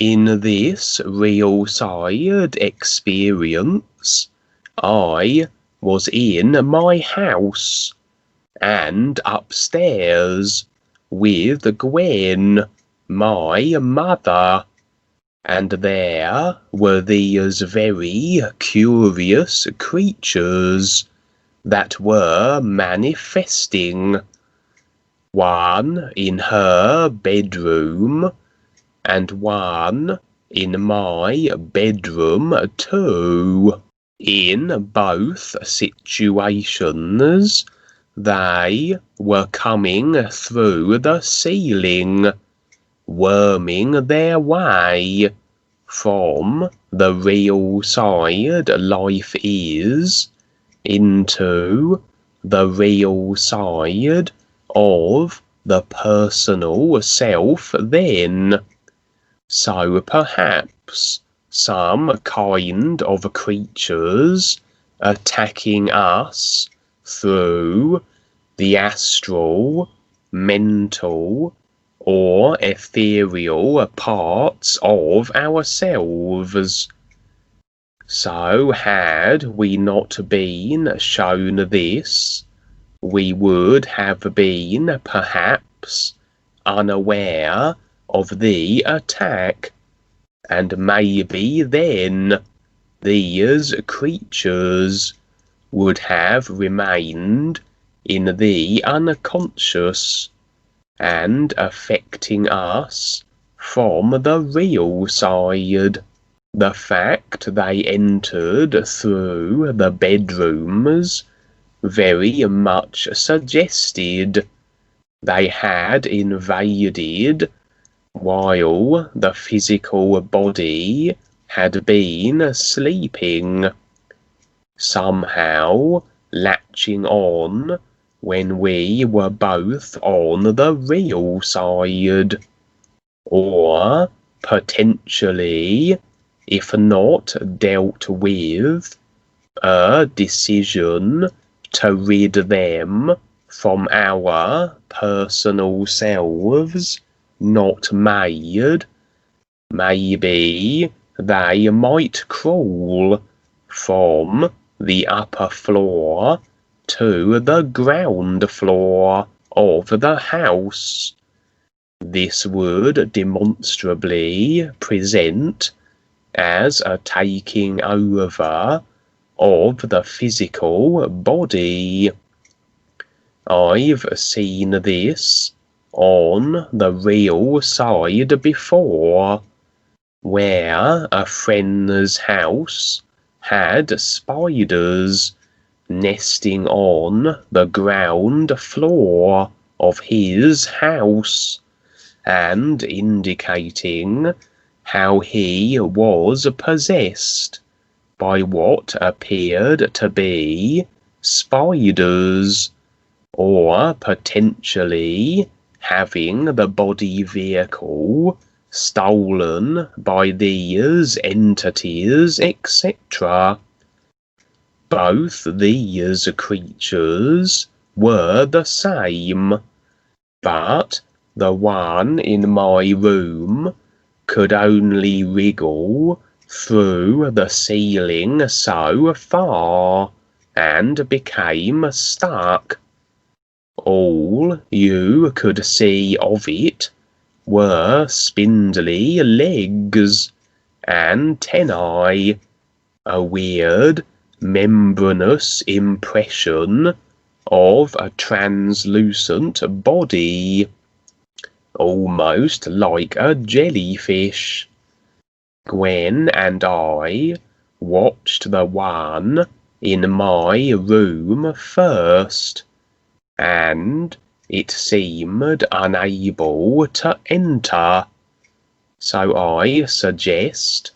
In this RealSide experience, I was in my house and upstairs with Gwen, my mother, and there were these very curious creatures that were manifesting, one in her bedroom and one in my bedroom too. In both situations, they were coming through the ceiling, worming their way from the RealSide LifeIS into the real side of the personal self then. So perhaps some kind of creatures attacking us through the astral, mental, or ethereal parts of ourselves. So had we not been shown this, we would have been perhaps unaware of the attack, and maybe then these creatures would have remained in the unconscious and affecting us from the real side. The fact they entered through the bedrooms very much suggested they had invaded while the physical body had been sleeping, somehow latching on when we were both on the real side, or potentially, if not dealt with, a decision to rid them from our personal selves not made. Maybe they might crawl from the upper floor to the ground floor of the house. This would demonstrably present as a taking over of the physical body. I've seen this on the real side before, where a friend's house had spiders nesting on the ground floor of his house, and indicating how he was possessed by what appeared to be spiders, or potentially having the body vehicle stolen by these entities, etc. Both these creatures were the same, but the one in my room could only wriggle through the ceiling so far and became stuck. All you could see of it were spindly legs, antennae, a weird membranous impression of a translucent body, almost like a jellyfish. Gwen and I watched the one in my room first, and it seemed unable to enter, so I suggest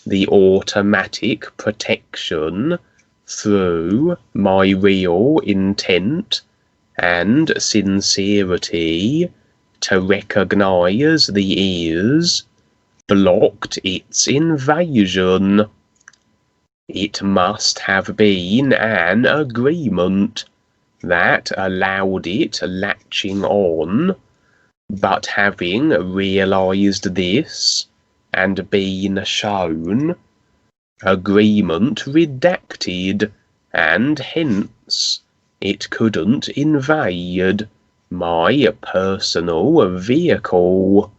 the automatic protection through my real intent and sincerity to recognize the ears blocked its invasion. It must have been an agreement that allowed it latching on, but having realized this and been shown, agreement redacted, and hence it couldn't invade my personal vehicle.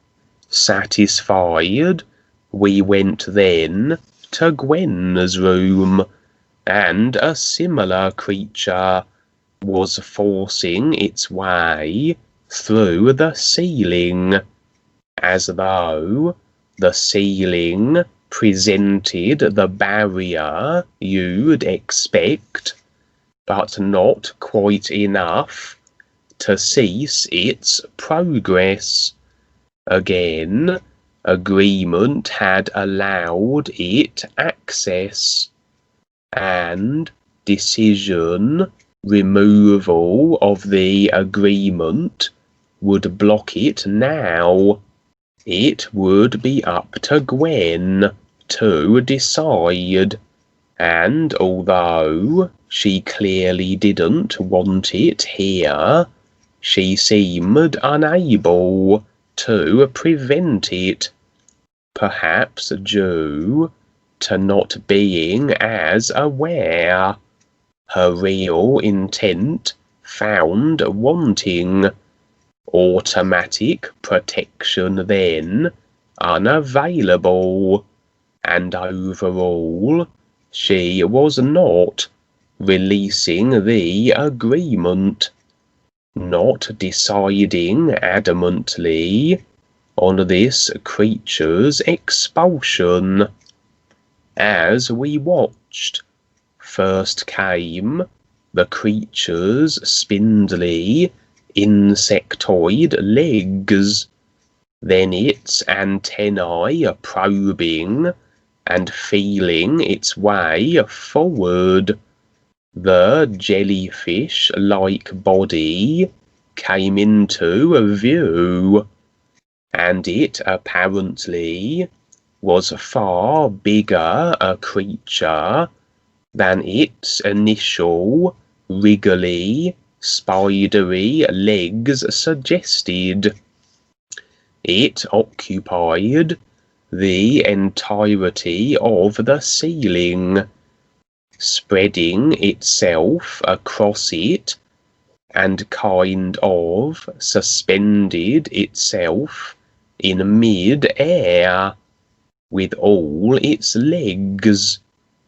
Satisfied, we went then to Gwen's room, and a similar creature was forcing its way through the ceiling, as though the ceiling presented the barrier you'd expect, but not quite enough to cease its progress. Again, agreement had allowed it access, and decision removal of the agreement would block it now. It would be up to Gwen to decide, and although she clearly didn't want it here, she seemed unable to prevent it, perhaps due to not being as aware. Her real intent found wanting. Automatic protection then unavailable, and overall she was not releasing the agreement, not deciding adamantly on this creature's expulsion. As we watched, first came the creature's spindly insectoid legs, then its antennae probing and feeling its way forward. The jellyfish-like body came into view, and it apparently was far bigger a creature than its initial wriggly, spidery legs suggested. It occupied the entirety of the ceiling, spreading itself across it, and kind of suspended itself in mid-air, with all its legs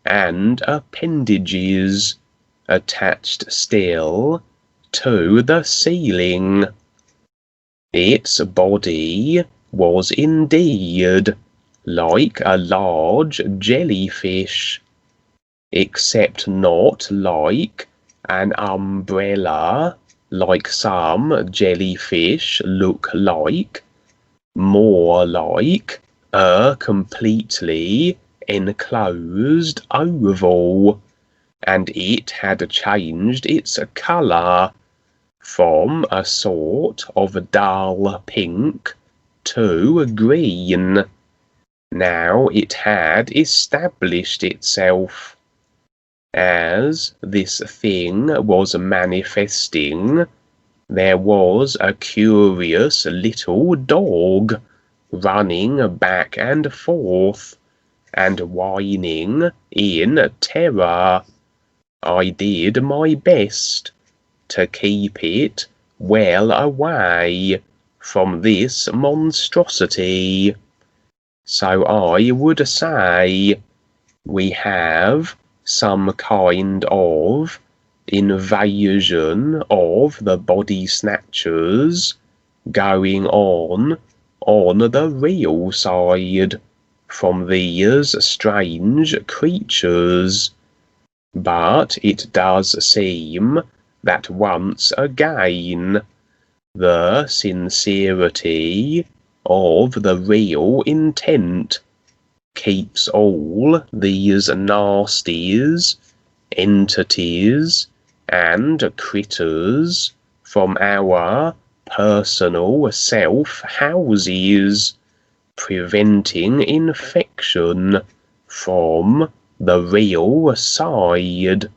and appendages attached still to the ceiling. Its body was indeed like a large jellyfish, except not like an umbrella like some jellyfish look like, more like a completely enclosed oval, and it had changed its colour from a sort of dull pink to green. Now it had established itself. As this thing was manifesting, there was a curious little dog running back and forth and whining in terror. I did my best to keep it well away from this monstrosity. So I would say we have some kind of invasion of the body snatchers going on the real side from these strange creatures. But it does seem that once again the sincerity of the real intent keeps all these nasties, entities, and critters from our personal self-houses, preventing infection from the real side.